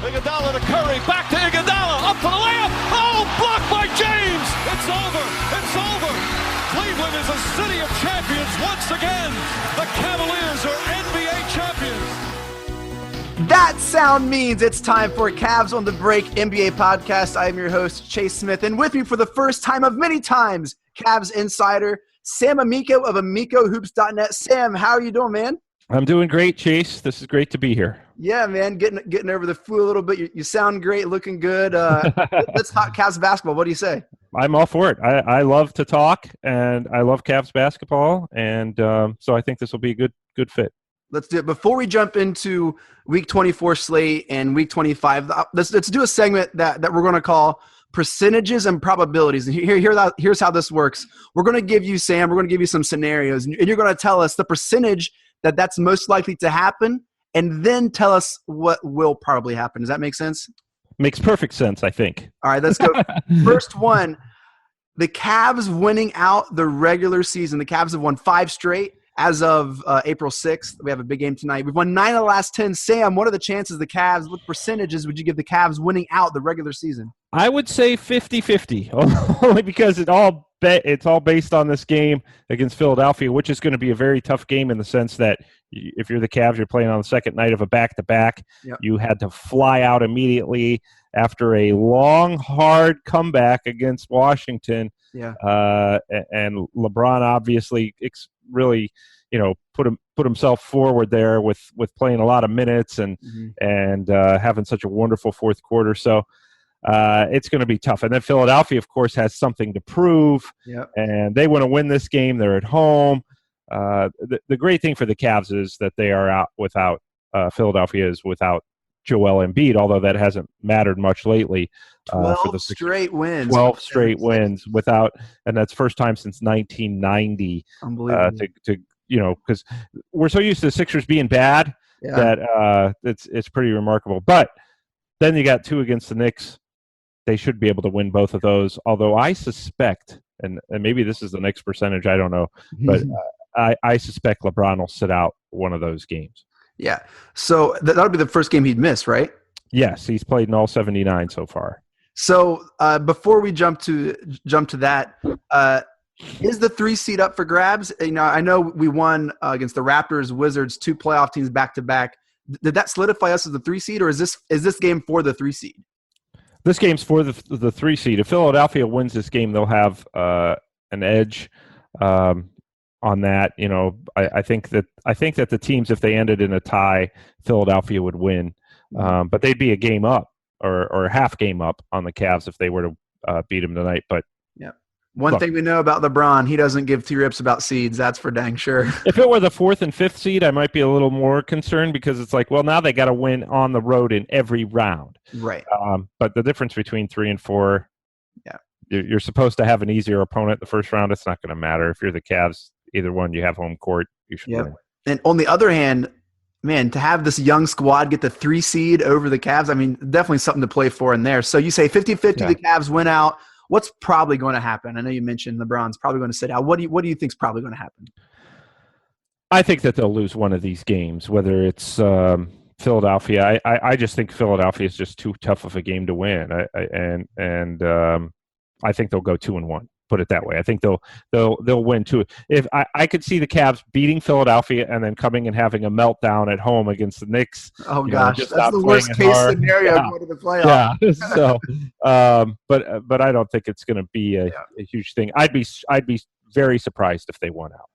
Iguodala to Curry, back to Iguodala, up for the layup. Oh, blocked by James. It's over. It's over. Cleveland is a city of champions once again. The Cavaliers are NBA champions. That sound means it's time for Cavs on the Break NBA podcast. I am your host, Chase Smith, and with me for the first time of many times, Cavs Insider Sam Amico of AmicoHoops.net. Sam, how are you doing, man? I'm doing great, Chase. This is great to be here. Yeah, man, getting over the flu a little bit. You sound great, looking good. Let's talk Cavs basketball. What do you say? I'm all for it. I love to talk, and I love Cavs basketball, and so I think this will be a good fit. Let's do it. Before we jump into Week 24 slate and Week 25, let's do a segment that we're going to call Percentages and Probabilities. And here's how this works. We're going to give you, Sam, we're going to give you some scenarios, and you're going to tell us the percentage that's most likely to happen, and then tell us what will probably happen. Does that make sense? Makes perfect sense, I think. All right, let's go. First one, the Cavs winning out the regular season. The Cavs have won 5 straight as of April 6th. We have a big game tonight. We've won 9 of the last 10. Sam, what are the chances the Cavs, what percentages would you give the Cavs winning out the regular season? I would say 50-50, only because it's all based on this game against Philadelphia, which is going to be a very tough game in the sense that if you're the Cavs, you're playing on the second night of a back-to-back. Yep. You had to fly out immediately after a long, hard comeback against Washington. Yeah. And LeBron obviously really, put himself forward there with playing a lot of minutes and having such a wonderful fourth quarter. So it's going to be tough. And then Philadelphia, of course, has something to prove. Yep. And they want to win this game. They're at home. The great thing for the Cavs is that they are out without Philadelphia is without Joel Embiid, although that hasn't mattered much lately. 12 straight wins. 12 straight wins without, and that's first time since 1990. Unbelievable. Because we're so used to the Sixers being bad that it's pretty remarkable. But then you got 2 against the Knicks. They should be able to win both of those. Although I suspect, and maybe this is the next percentage, I don't know, but I suspect LeBron will sit out one of those games. Yeah. So that'll be the first game he'd miss, right? Yes, he's played in all 79 so far. So before we jump to that, is the 3 seed up for grabs? I know we won against the Raptors, Wizards, 2 playoff teams back to back. Did that solidify us as the 3 seed, or is this game for the 3 seed? This game's for the 3 seed. If Philadelphia wins this game, they'll have an edge on that. I think that the teams, if they ended in a tie, Philadelphia would win, but they'd be a game up or a half game up on the Cavs if they were to beat them tonight. But yeah. One thing we know about LeBron, he doesn't give 2 rips about seeds. That's for dang sure. If it were the 4th and 5th seed, I might be a little more concerned because it's like, well, now they got to win on the road in every round. Right. But the difference between 3 and 4, you're supposed to have an easier opponent the first round. It's not going to matter. If you're the Cavs, either one, you have home court. You should win. And on the other hand, man, to have this young squad get the 3 seed over the Cavs, I mean, definitely something to play for in there. So you say 50-50 the Cavs win out. What's probably going to happen? I know you mentioned LeBron's probably going to sit out. What do you think is probably going to happen? I think that they'll lose one of these games, whether it's Philadelphia. I just think Philadelphia is just too tough of a game to win. I think they'll go 2-1. Put it that way. I think they'll win 2. If I could see the Cavs beating Philadelphia and then coming and having a meltdown at home against the Knicks. Oh gosh, that's the worst case scenario going to the playoffs. Yeah. So, but I don't think it's going to be a huge thing. I'd be very surprised if they won out.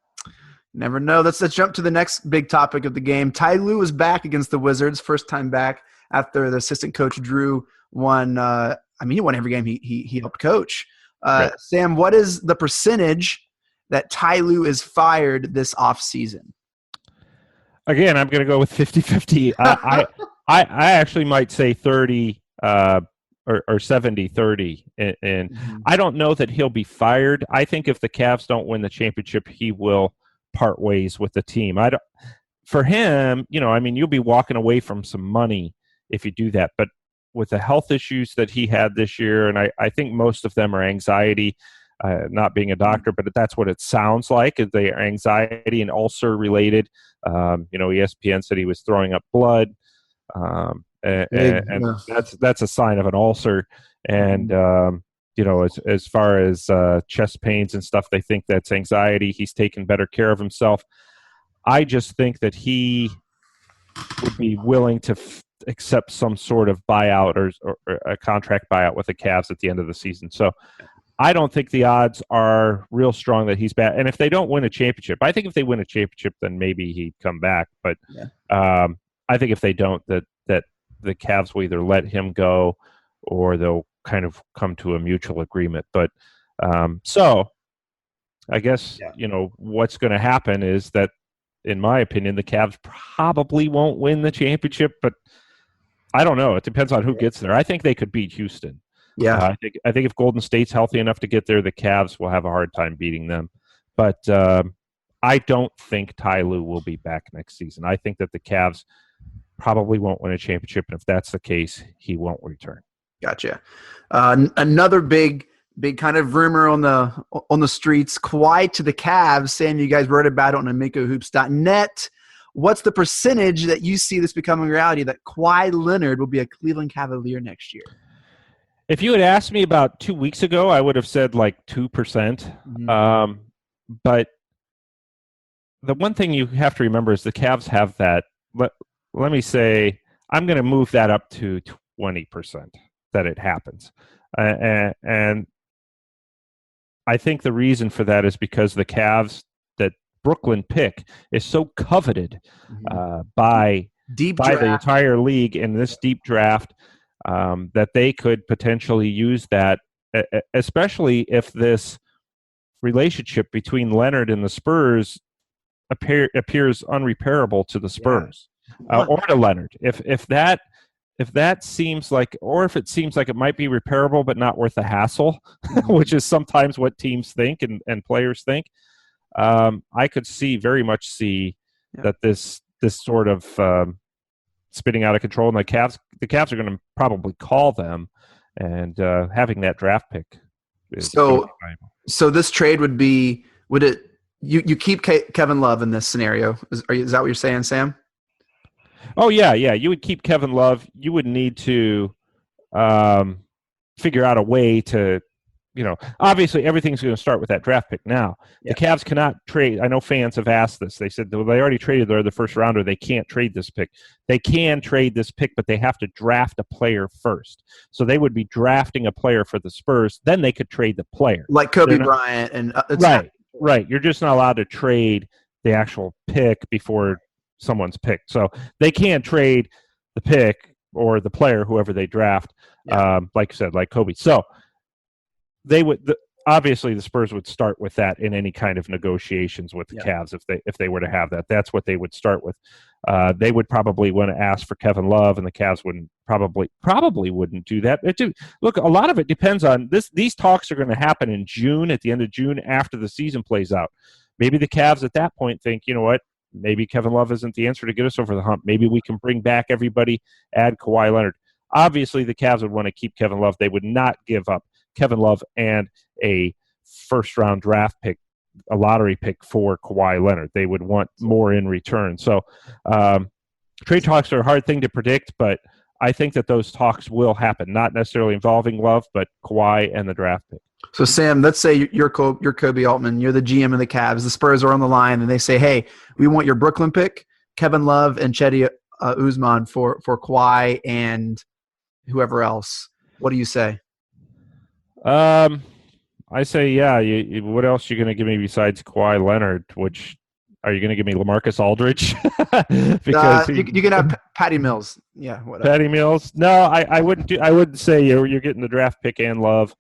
Never know. Let's jump to the next big topic of the game. Ty Lue is back against the Wizards, first time back after the assistant coach Drew won. He won every game he helped coach. Right. Sam, what is the percentage that Ty Lue is fired this offseason? Again, I'm going to go with 50-50. I actually might say 30 or 70-30. And I don't know that he'll be fired. I think if the Cavs don't win the championship, he will part ways with the team. For him, you'll be walking away from some money if you do that. But with the health issues that he had this year, and I think most of them are anxiety, not being a doctor, but that's what it sounds like. They are anxiety and ulcer related. ESPN said he was throwing up blood. and that's a sign of an ulcer. And as far as chest pains and stuff, they think that's anxiety. He's taken better care of himself. I just think that he would be willing to accept some sort of buyout or a contract buyout with the Cavs at the end of the season. So I don't think the odds are real strong that he's back. And if they don't win a championship, I think if they win a championship, then maybe he'd come back. But I think if they don't, that the Cavs will either let him go or they'll kind of come to a mutual agreement. But so I guess, what's going to happen is that, in my opinion, the Cavs probably won't win the championship, but I don't know. It depends on who gets there. I think they could beat Houston. Yeah. I think if Golden State's healthy enough to get there, the Cavs will have a hard time beating them. But I don't think Ty Lue will be back next season. I think that the Cavs probably won't win a championship, and if that's the case, he won't return. Gotcha. Another big kind of rumor on the streets: Kawhi to the Cavs. Sam, you guys wrote about it on AmicoHoops.net. What's the percentage that you see this becoming reality that Kawhi Leonard will be a Cleveland Cavalier next year? If you had asked me about 2 weeks ago, I would have said like 2%. Mm-hmm. But the one thing you have to remember is the Cavs have that. Let me say, I'm going to move that up to 20% that it happens. And I think the reason for that is because the Cavs, that Brooklyn pick, is so coveted by the entire league in this deep draft that they could potentially use that, especially if this relationship between Leonard and the Spurs appears unrepairable to the Spurs or to Leonard. If that seems like, or if it seems like it might be repairable but not worth the hassle, which is sometimes what teams think and players think, I could very much see that this sort of spinning out of control, and the Cavs are going to probably call them, and having that draft pick is valuable. So this trade would you keep Kevin Love in this scenario? Is that what you're saying, Sam? Oh yeah. You would keep Kevin Love. You would need to figure out a way to, obviously everything's going to start with that draft pick now. Yeah. The Cavs cannot trade. I know fans have asked this. They said, well, they already traded the first rounder. They can't trade this pick. They can trade this pick, but they have to draft a player first. So they would be drafting a player for the Spurs. Then they could trade the player. Like Kobe Bryant. And Right. You're just not allowed to trade the actual pick before someone's picked. So they can't trade the pick or the player, whoever they draft, like you said, like Kobe. So they would obviously the Spurs would start with that in any kind of negotiations with the Cavs if they were to have that. That's what they would start with. They would probably want to ask for Kevin Love, and the Cavs wouldn't probably wouldn't do that. Look, a lot of it depends on this. These talks are going to happen in June, at the end of June, after the season plays out. Maybe the Cavs at that point think, you know what? Maybe Kevin Love isn't the answer to get us over the hump. Maybe we can bring back everybody, add Kawhi Leonard. Obviously, the Cavs would want to keep Kevin Love. They would not give up Kevin Love and a first-round draft pick, a lottery pick for Kawhi Leonard. They would want more in return. So trade talks are a hard thing to predict, but I think that those talks will happen, not necessarily involving Love, but Kawhi and the draft pick. So, Sam, let's say you're Kobe Altman. You're the GM of the Cavs. The Spurs are on the line, and they say, hey, we want your Brooklyn pick, Kevin Love, and Cedi Usman for Kawhi and whoever else. What do you say? I say, what else are you going to give me besides Kawhi Leonard? Which are you going to give me LaMarcus Aldridge? Because you can have Patty Mills. Yeah, whatever. Patty Mills. No, I wouldn't. I wouldn't say you're getting the draft pick and Love,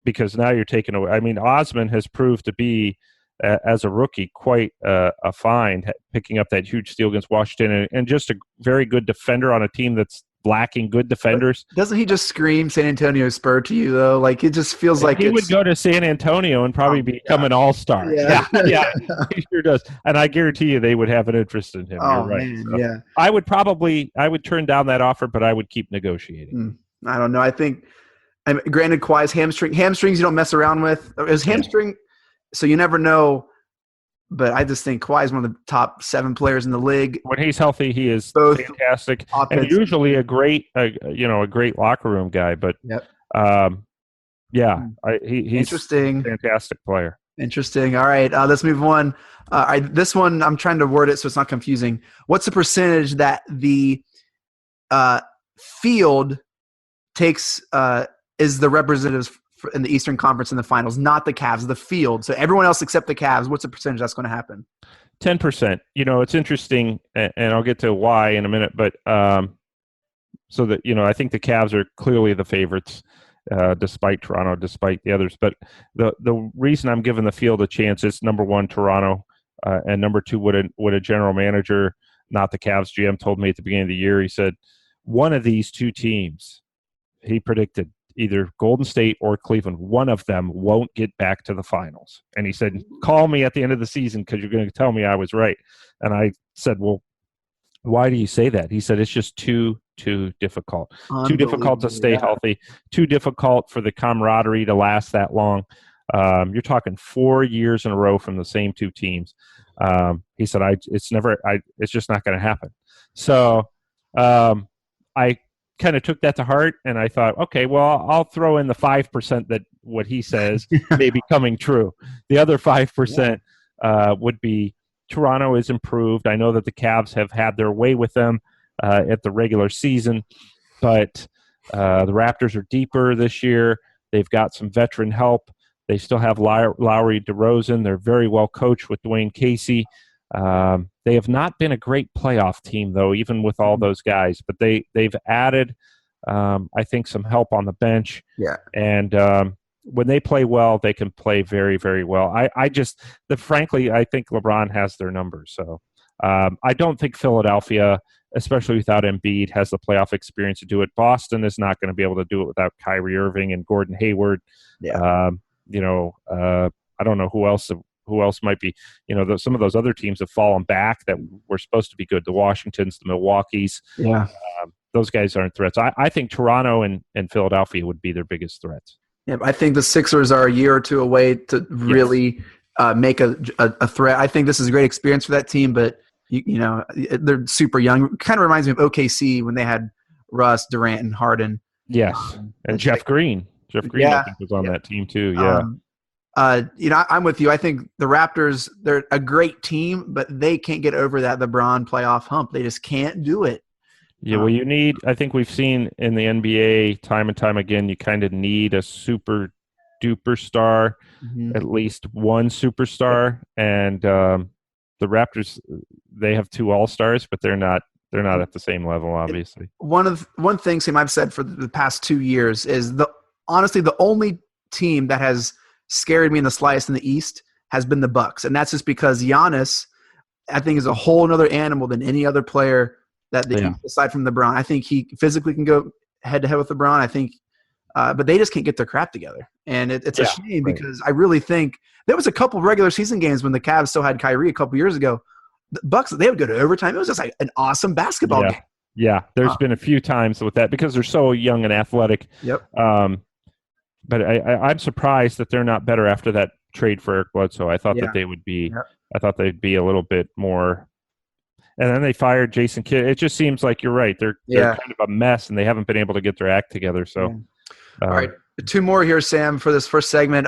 because now you're taking away. I mean, Osman has proved to be as a rookie quite a find, picking up that huge steal against Washington, and just a very good defender on a team that's lacking good defenders. But doesn't he just scream San Antonio Spur to you, though? Like, it just feels like he would go to San Antonio and probably become an all-star. Yeah, he sure does. And I guarantee you they would have an interest in him. Oh, you're right. Man, so yeah. I would turn down that offer, but I would keep negotiating. I don't know. I think, granted, Kawhi's hamstrings you don't mess around with. His hamstring, so you never know. but I just think Kawhi is one of the top 7 players in the league. When he's healthy, he is Both fantastic, and usually a great locker room guy. But yep. He's interesting, a fantastic player. Interesting. All right, let's move on. This one, I'm trying to word it so it's not confusing. What's the percentage that the field takes is the representatives in the Eastern Conference in the finals, not the Cavs, the field. So everyone else except the Cavs, what's the percentage that's going to happen? 10%. It's interesting, and I'll get to why in a minute, but so that, I think the Cavs are clearly the favorites, despite Toronto, despite the others. But the reason I'm giving the field a chance is, number one, Toronto, and number two, what a general manager, not the Cavs GM, told me at the beginning of the year. He said, one of these two teams, he predicted, either Golden State or Cleveland, one of them won't get back to the finals. And he said, call me at the end of the season because you're going to tell me I was right. And I said, well, why do you say that? He said, it's just too difficult. Too difficult to stay healthy. Too difficult for the camaraderie to last that long. You're talking 4 years in a row from the same two teams. He said, it's just not going to happen. So I kind of took that to heart, and I thought, okay, well, I'll throw in the 5% that what he says may be coming true. The other 5% would be Toronto is improved. I know that the Cavs have had their way with them at the regular season, but the Raptors are deeper this year. They've got some veteran help. They still have Lowry, DeRozan. They're very well coached with Dwayne Casey. They have not been a great playoff team, though, even with all those guys. But they've added, I think, some help on the bench. Yeah. And when they play well, they can play very, very well. Frankly, I think LeBron has their numbers. So I don't think Philadelphia, especially without Embiid, has the playoff experience to do it. Boston is not going to be able to do it without Kyrie Irving and Gordon Hayward. Yeah. I don't know who else might be, some of those other teams have fallen back that were supposed to be good. The Washingtons, the Milwaukees. Yeah. Those guys aren't threats. I think Toronto and Philadelphia would be their biggest threats. Yeah, I think the Sixers are a year or two away to really make a threat. I think this is a great experience for that team, but they're super young. Kind of reminds me of OKC when they had Russ, Durant, and Harden. Yes, and Jeff Green. Jeff Green, I think, was on that team too. Yeah. I'm with you. I think the Raptors, they're a great team, but they can't get over that LeBron playoff hump. They just can't do it. Yeah, well, I think we've seen in the NBA time and time again, you kind of need a super duper star, at least one superstar. And the Raptors, they have 2 all-stars, but they're not at the same level, obviously. One thing, Sam, I've said for the past 2 years is honestly the only team that has scared me in the slightest in the East has been the Bucks, and that's just because Giannis, I think, is a whole another animal than any other player aside from LeBron. I think he physically can go head to head with LeBron. I think, but they just can't get their crap together, and it's a shame because I really think there was a couple of regular season games when the Cavs still had Kyrie a couple years ago. The Bucks, they would go to overtime. It was just like an awesome basketball game. Yeah, there's been a few times with that because they're so young and athletic. Yep. But I'm surprised that they're not better after that trade for Eric Bledsoe. I thought that they would be. Yep. I thought they'd be a little bit more. And then they fired Jason Kidd. It just seems like you're right. They're kind of a mess, and they haven't been able to get their act together. So, all right, 2 more here, Sam, for this first segment.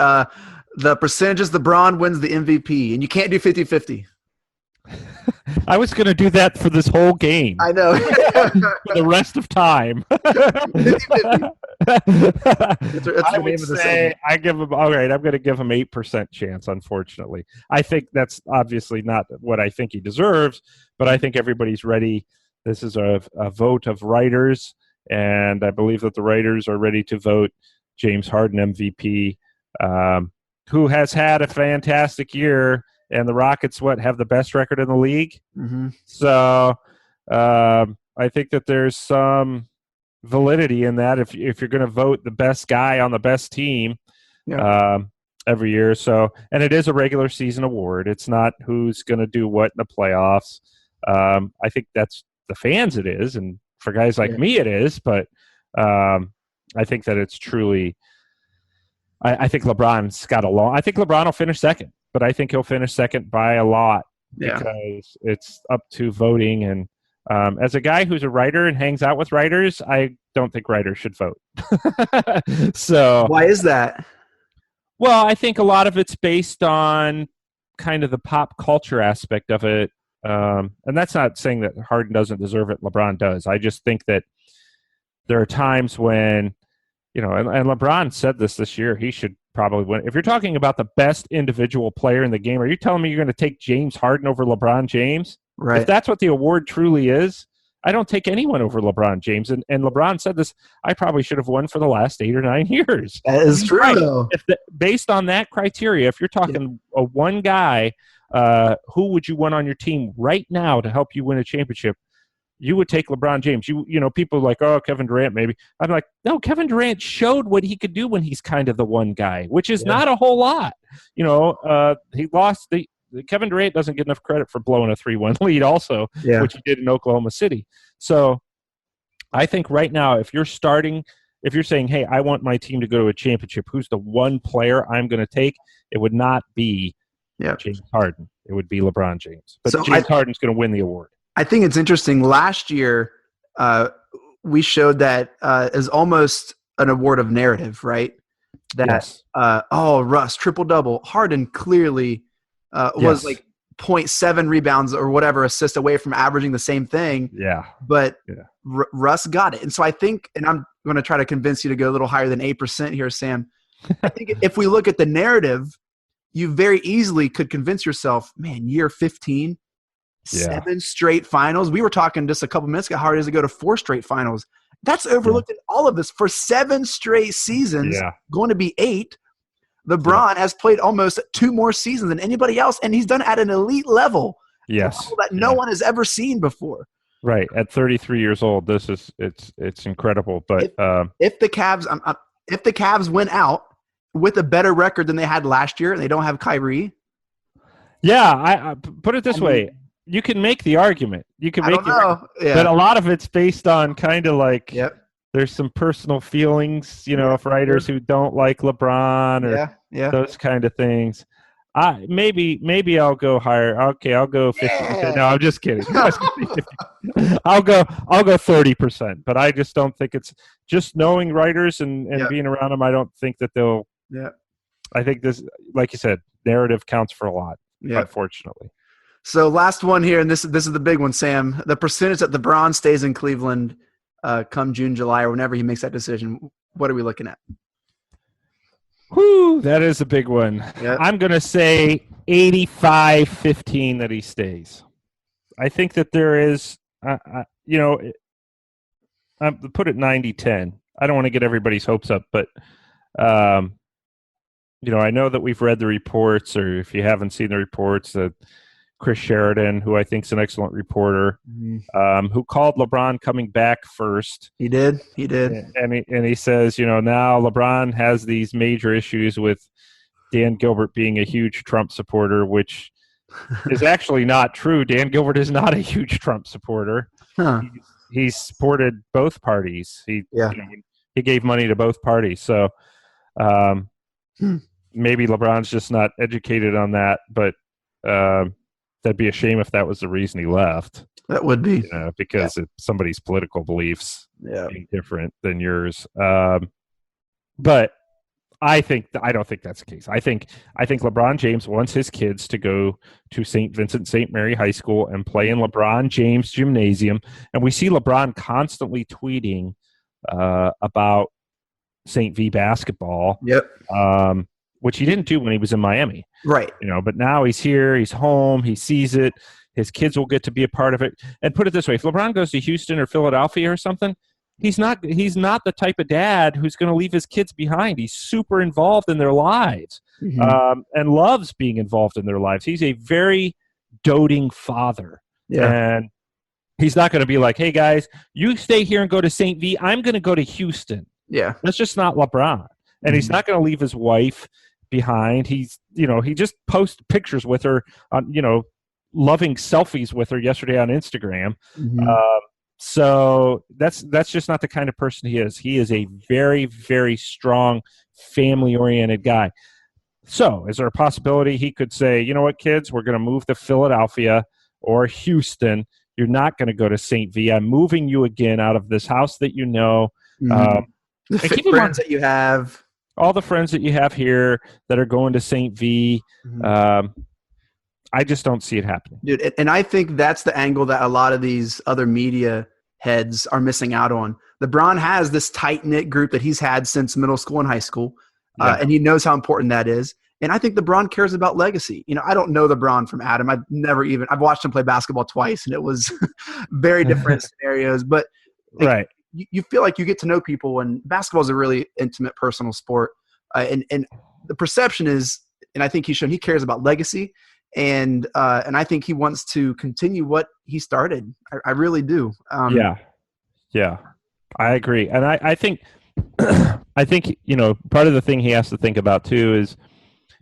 The percentages: LeBron wins the MVP, and you can't do 50-50. I was going to do that for this whole game. I know. For the rest of time. 50-50. I would say I give him. All right, I'm going to give him 8% chance. Unfortunately, I think that's obviously not what I think he deserves, but I think everybody's ready. This is a vote of writers, and I believe that the writers are ready to vote James Harden MVP, who has had a fantastic year, and the Rockets have the best record in the league. Mm-hmm. So I think that there's some validity in that if you're going to vote the best guy on the best team every year. So, and it is a regular season award. It's not who's going to do what in the playoffs. I think that's the fans it is, and for guys like me it is, but I think that it's truly I think LeBron's got I think LeBron will finish second. but I think he'll finish second by a lot Yeah. because it's up to voting. And as a guy who's a writer and hangs out with writers, I don't think writers should vote. So Why is that? well, I think a lot of it's based on kind of the pop culture aspect of it. And that's not saying that Harden doesn't deserve it. LeBron does. I just think that there are times when, and LeBron said this year, he should probably win. If you're talking about the best individual player in the game, are you telling me you're going to take James Harden over LeBron James? Right. If that's what the award truly is, I don't take anyone over LeBron James. And LeBron said this, I probably should have won for the last 8 or 9 years. That is true, right. though. Based on that criteria, if you're talking a one guy, who would you want on your team right now to help you win a championship? You would take LeBron James. People are like, oh, Kevin Durant maybe. I'm like, no, Kevin Durant showed what he could do when he's kind of the one guy, which is not a whole lot. He lost Kevin Durant doesn't get enough credit for blowing a 3-1 lead also, which he did in Oklahoma City. So I think right now, if you're saying, hey, I want my team to go to a championship, who's the one player I'm going to take? It would not be James Harden. It would be LeBron James. But James Harden's going to win the award. I think it's interesting. Last year, we showed that is almost an award of narrative, right? That, Russ, triple-double. Harden clearly was like 0.7 rebounds or whatever assists away from averaging the same thing. Yeah. But Russ got it. And so I think, and I'm going to try to convince you to go a little higher than 8% here, Sam. I think if we look at the narrative, you very easily could convince yourself, man, year 15, 7 straight finals. We were talking just a couple minutes ago how hard it is to go to 4 straight finals. That's overlooked in all of this. For 7 straight seasons, going to be 8, LeBron has played almost 2 more seasons than anybody else, and he's done it at an elite level. Yes. That no one has ever seen before. Right. At 33 years old, it's incredible. But if the Cavs went out with a better record than they had last year and they don't have Kyrie. Yeah, I put it this way. You can make the argument. You can make but a lot of it's based on kind of like there's some personal feelings, of writers who don't like LeBron or those kind of things. Maybe I'll go higher. Okay, I'll go 50%. No, I'm just kidding. I'll go 30%. But I just don't think it's just knowing writers and being around them. I don't think that they'll. Yeah. I think this, like you said, narrative counts for a lot. Unfortunately. So last one here, and this is the big one, Sam. The percentage that LeBron stays in Cleveland come June, July, or whenever he makes that decision. What are we looking at? Whew, that is a big one. Yep. I'm going to say 85-15 that he stays. I think that there is, put it 90-10. I don't want to get everybody's hopes up, but, I know that we've read the reports, or if you haven't seen the reports, that Chris Sheridan, who I think is an excellent reporter, who called LeBron coming back first. He did. And he says, now LeBron has these major issues with Dan Gilbert being a huge Trump supporter, which is actually not true. Dan Gilbert is not a huge Trump supporter. Huh. He supported both parties. He gave money to both parties. So maybe LeBron's just not educated on that, but that'd be a shame if that was the reason he left. That would be. Because of somebody's political beliefs being different than yours. But I don't think that's the case. I think LeBron James wants his kids to go to St. Vincent St. Mary High School and play in LeBron James Gymnasium. And we see LeBron constantly tweeting about St. V basketball. Yep. Which he didn't do when he was in Miami. Right. But now he's here, he's home, he sees it, his kids will get to be a part of it. And put it this way, if LeBron goes to Houston or Philadelphia or something, he's not the type of dad who's going to leave his kids behind. He's super involved in their lives and loves being involved in their lives. He's a very doting father. Yeah. And he's not going to be like, hey, guys, you stay here and go to St. V. I'm going to go to Houston. Yeah. That's just not LeBron. And he's not going to leave his wife behind. He's, he just posted pictures with her on, loving selfies with her yesterday on Instagram. So that's just not the kind of person he is. He is a very, very strong, family-oriented guy. So is there a possibility he could say, you know what, kids, we're going to move to Philadelphia or Houston. You're not going to go to St. V. I'm moving you again out of this house that you know. The friends that you have. All the friends that you have here that are going to St. V. I just don't see it happening. Dude, and I think that's the angle that a lot of these other media heads are missing out on. LeBron has this tight-knit group that he's had since middle school and high school, and he knows how important that is. And I think LeBron cares about legacy. I don't know LeBron from Adam. I've watched him play basketball twice, and it was very different scenarios. But right. You feel like you get to know people, and basketball is a really intimate, personal sport. And the perception is, and I think he cares about legacy. And I think he wants to continue what he started. I really do. Yeah, I agree. And I think, part of the thing he has to think about too is,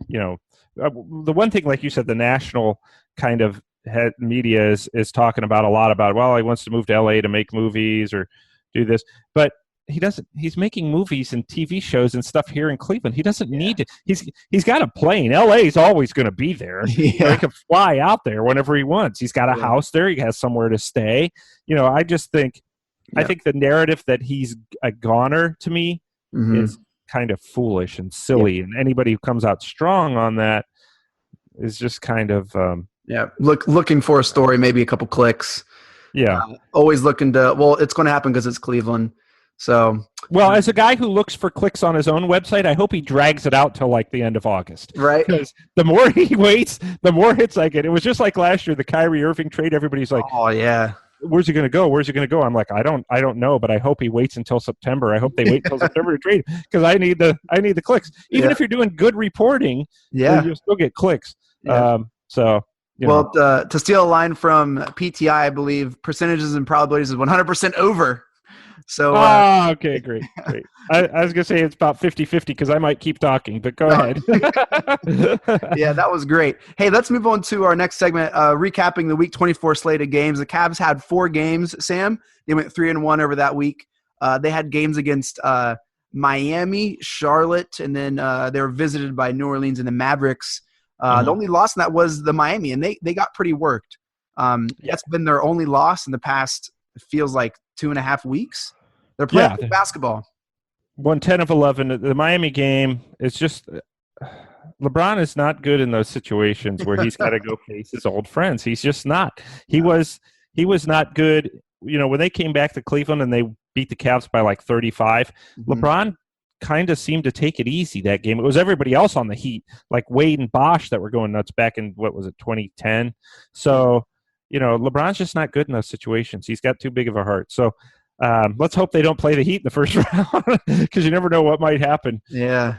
the one thing, like you said, the national kind of head media is talking about a lot about, well, he wants to move to LA to make movies or do this, but he doesn't. He's making movies and TV shows and stuff here in Cleveland. He doesn't need to. He's got a plane. LA is always going to be there. He can fly out there whenever he wants. He's got a house there. He has somewhere to stay. I just think. I think the narrative that he's a goner to me is kind of foolish and silly. And anybody who comes out strong on that is just kind of looking for a story, maybe a couple clicks. Always looking to. Well, it's going to happen because it's Cleveland. So, well, as a guy who looks for clicks on his own website, I hope he drags it out till like the end of August. Right. Because the more he waits, the more hits I get. It was just like last year, the Kyrie Irving trade. Everybody's like, "Oh yeah, where's he going to go? Where's he going to go?" I'm like, I don't know, but I hope he waits until September. I hope they wait until September to trade because I need the clicks. Even if you're doing good reporting, you'll still get clicks. Yeah. To steal a line from PTI, I believe percentages and probabilities is 100% over. So, okay, great. I was going to say it's about 50-50 because I might keep talking, but go ahead. Yeah, that was great. Hey, let's move on to our next segment, recapping the Week 24 slate of games. The Cavs had 4 games, Sam. They went 3-1 over that week. They had games against Miami, Charlotte, and then they were visited by New Orleans and the Mavericks. The only loss in that was the Miami, and they got pretty worked. That's been their only loss in the past, it feels like 2.5 weeks. They're playing good basketball. Won 10 of 11. The Miami game is just LeBron is not good in those situations where he's got to go face his old friends. He's just not. He was not good. When they came back to Cleveland and they beat the Cavs by like 35, LeBron kind of seemed to take it easy that game. It was everybody else on the Heat, like Wade and Bosch, that were going nuts back in, 2010. So, LeBron's just not good in those situations. He's got too big of a heart. So let's hope they don't play the Heat in the first round because you never know what might happen. Yeah.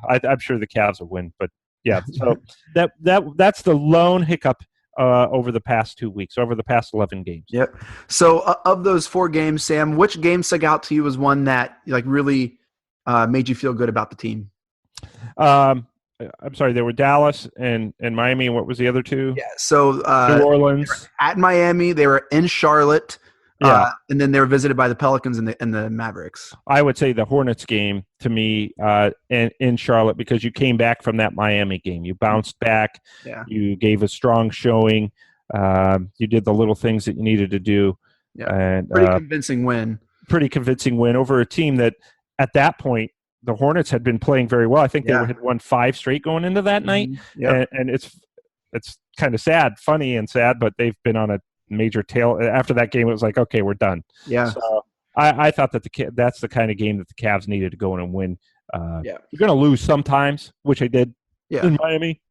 I'm sure the Cavs will win. But, yeah, so that's the lone hiccup over the past 2 weeks, over the past 11 games. Yep. So of those 4 games, Sam, which game stuck out to you as one that really made you feel good about the team? I'm sorry, there were Dallas and Miami, and what was the other 2? Yeah, so New Orleans. At Miami, they were in Charlotte, and then they were visited by the Pelicans and the Mavericks. I would say the Hornets game to me in Charlotte because you came back from that Miami game. You bounced back. Yeah. You gave a strong showing. You did the little things that you needed to do. Yeah, and pretty convincing win. Pretty convincing win over a team that at that point, the Hornets had been playing very well. I think they had won 5 straight going into that night. Yep. And it's kind of funny and sad, but they've been on a major tail. After that game, it was like, okay, we're done. Yeah. So I thought that that's the kind of game that the Cavs needed to go in and win. You're going to lose sometimes, which they did in Miami.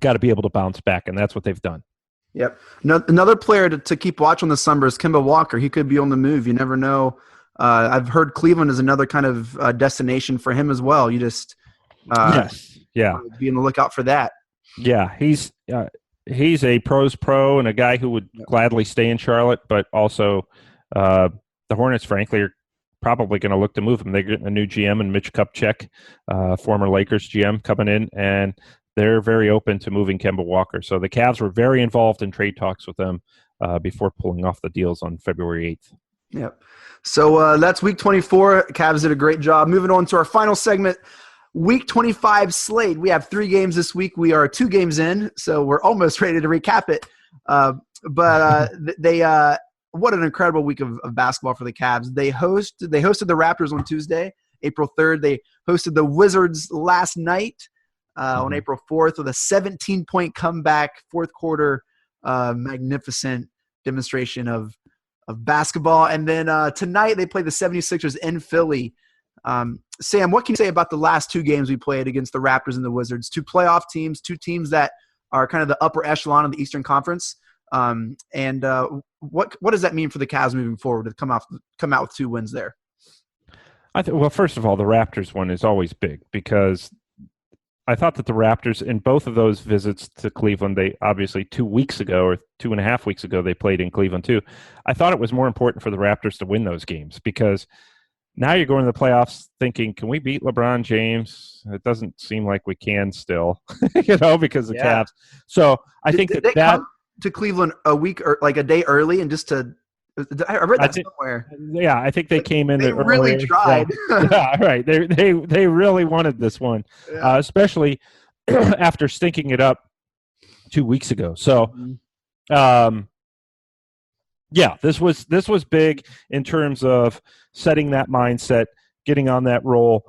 Got to be able to bounce back, and that's what they've done. Yep. Another player to keep watch on the summer is Kemba Walker. He could be on the move. You never know. I've heard Cleveland is another kind of destination for him as well. You just be on the lookout for that. Yeah, he's a pro's pro and a guy who would gladly stay in Charlotte, but also the Hornets, frankly, are probably going to look to move him. They're getting a new GM and Mitch Kupchak, former Lakers GM, coming in, and they're very open to moving Kemba Walker. So the Cavs were very involved in trade talks with them before pulling off the deals on February 8th. Yep. So that's Week 24. Cavs did a great job. Moving on to our final segment, Week 25 slate. We have 3 games this week. We are 2 games in, so we're almost ready to recap it. What an incredible week of basketball for the Cavs. They hosted the Raptors on Tuesday, April 3rd. They hosted the Wizards last night on April 4th with a 17-point comeback, fourth quarter, magnificent demonstration of basketball. And then tonight they play the 76ers in Philly. Sam, what can you say about the last 2 games we played against the Raptors and the Wizards? 2 playoff teams, 2 teams that are kind of the upper echelon of the Eastern Conference. What does that mean for the Cavs moving forward to come out with 2 wins there? Well, first of all, the Raptors one is always big because I thought that the Raptors in both of those visits to Cleveland, they obviously 2 weeks ago or 2.5 weeks ago, they played in Cleveland too. I thought it was more important for the Raptors to win those games because now you're going to the playoffs thinking, can we beat LeBron James? It doesn't seem like we can still, because of Cavs. So I think did they come to Cleveland a week or like a day early and just to I read that somewhere. Yeah, I think they came in. They really tried. Yeah, right. They really wanted this one, especially after stinking it up 2 weeks ago. So, this was big in terms of setting that mindset, getting on that roll.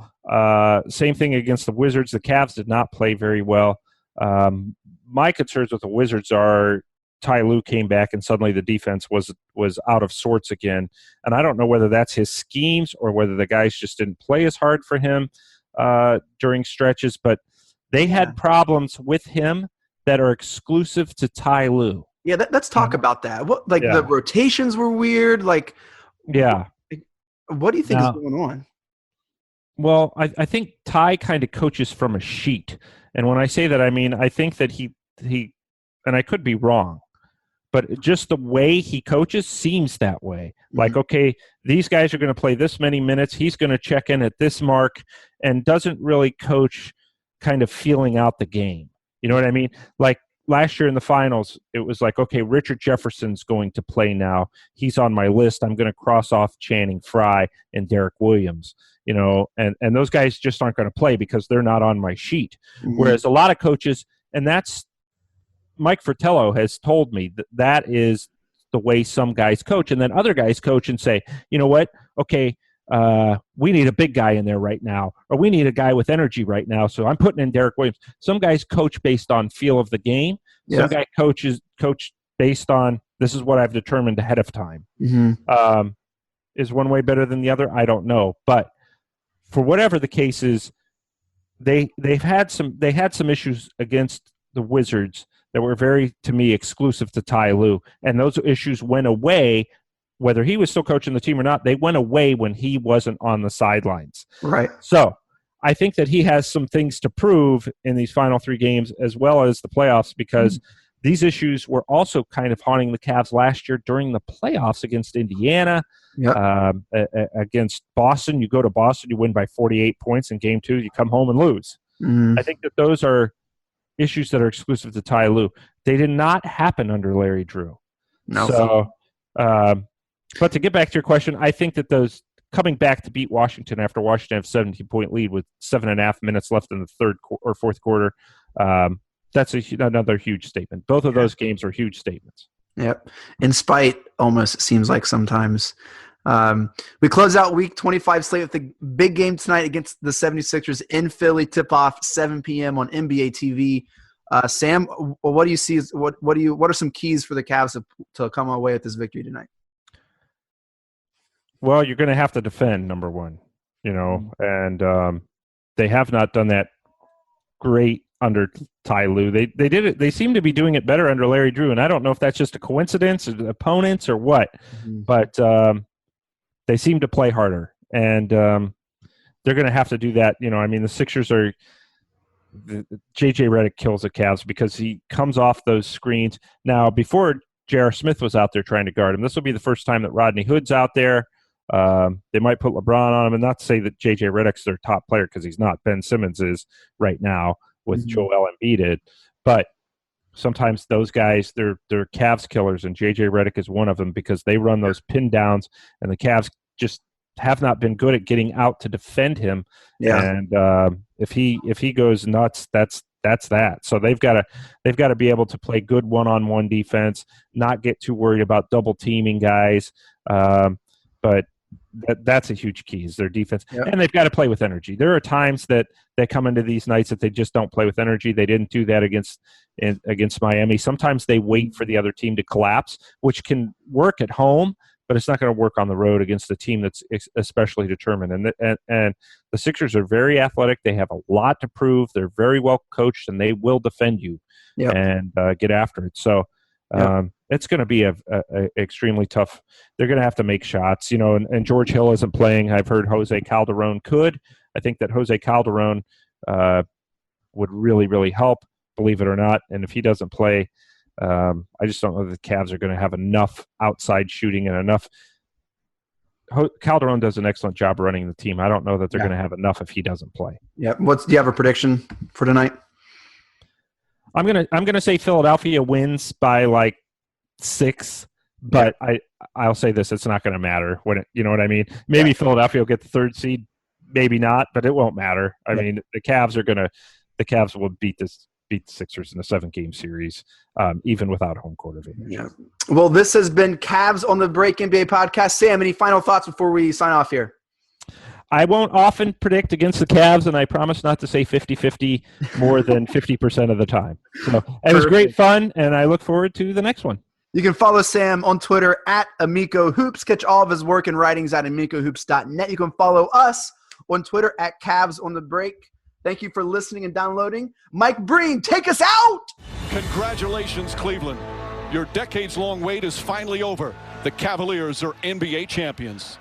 Same thing against the Wizards. The Cavs did not play very well. My concerns with the Wizards are Ty Lue came back and suddenly the defense was out of sorts again. And I don't know whether that's his schemes or whether the guys just didn't play as hard for him during stretches, but they had problems with him that are exclusive to Ty Lue. Yeah, let's talk about that. The rotations were weird. What do you think is going on? Well, I think Ty kind of coaches from a sheet. And when I say that, I mean, I think that he and I could be wrong, but just the way he coaches seems that way. Like, okay, these guys are going to play this many minutes. He's going to check in at this mark and doesn't really coach kind of feeling out the game. You know what I mean? Like last year in the finals, it was like, okay, Richard Jefferson's going to play now. He's on my list. I'm going to cross off Channing Frye and Derek Williams, and those guys just aren't going to play because they're not on my sheet. Whereas a lot of coaches, and that's Mike Fratello has told me that is the way some guys coach. And then other guys coach and say, you know what? Okay, we need a big guy in there right now, or we need a guy with energy right now. So I'm putting in Derek Williams. Some guys coach based on feel of the game. Yeah. Some guy coach based on this is what I've determined ahead of time. Is one way better than the other? I don't know. But for whatever the case is, they had some issues against the Wizards that were very, to me, exclusive to Ty Lue. And those issues went away, whether he was still coaching the team or not, they went away when he wasn't on the sidelines. Right. So I think that he has some things to prove in these final 3 games as well as the playoffs because these issues were also kind of haunting the Cavs last year during the playoffs against Indiana, against Boston. You go to Boston, you win by 48 points in game 2, you come home and lose. I think that those are issues that are exclusive to Ty Lue. They did not happen under Larry Drew. No. So, but to get back to your question, I think that those coming back to beat Washington after Washington have 17-point lead with 7.5 minutes left in the third or fourth quarter, that's another huge statement. Both of those games are huge statements. Yep. In spite, almost, it seems like sometimes. We close out week 25 slate with the big game tonight against the 76ers in Philly, tip-off 7 p.m. on NBA TV. Sam, what do you see? What are some keys for the Cavs to come away with this victory tonight? Well, you're going to have to defend, number one, and they have not done that great under Ty Lue. They did it. They seem to be doing it better under Larry Drew, and I don't know if that's just a coincidence, or opponents, or what, but they seem to play harder, and they're going to have to do that. The Sixers are J.J. Redick kills the Cavs because he comes off those screens. Now, before J.R. Smith was out there trying to guard him, this will be the first time that Rodney Hood's out there. They might put LeBron on him, and not to say that J.J. Redick's their top player because he's not. Ben Simmons is right now with Joel Embiid, but sometimes those guys, they're Cavs killers, and J.J. Redick is one of them because they run those pin downs, and the Cavs just have not been good at getting out to defend him. Yeah. And if he goes nuts, that's that. So they've got to be able to play good one-on-one defense, not get too worried about double teaming guys. But that's a huge key is their defense. Yep. And they've got to play with energy. There are times that they come into these nights that they just don't play with energy. They didn't do that against Miami. Sometimes they wait for the other team to collapse, which can work at home, but it's not going to work on the road against a team that's especially determined. And the Sixers are very athletic. They have a lot to prove. They're very well coached, and they will defend you and get after it. So it's going to be a extremely tough. They're going to have to make shots, and George Hill isn't playing. I've heard Jose Calderon could. I think that Jose Calderon would really, really help, believe it or not. And if he doesn't play, I just don't know that the Cavs are going to have enough outside shooting and enough. Calderon does an excellent job running the team. I don't know that they're going to have enough if he doesn't play. Yeah. Do you have a prediction for tonight? I'm gonna say Philadelphia wins by like 6, but I'll say this: it's not going to matter when it. You know what I mean? Maybe Philadelphia will get the 3rd seed, maybe not, but it won't matter. I mean, the Cavs will beat the Sixers in a 7-game series, even without home court advantage. Yeah. Well, this has been Cavs on the Break NBA podcast. Sam, any final thoughts before we sign off here? I won't often predict against the Cavs, and I promise not to say 50-50 more than 50% of the time. So it was great fun, and I look forward to the next one. You can follow Sam on Twitter at Amico Hoops. Catch all of his work and writings at amicohoops.net. You can follow us on Twitter at Cavs on the Break. Thank you for listening and downloading. Mike Breen, take us out! Congratulations, Cleveland. Your decades-long wait is finally over. The Cavaliers are NBA champions.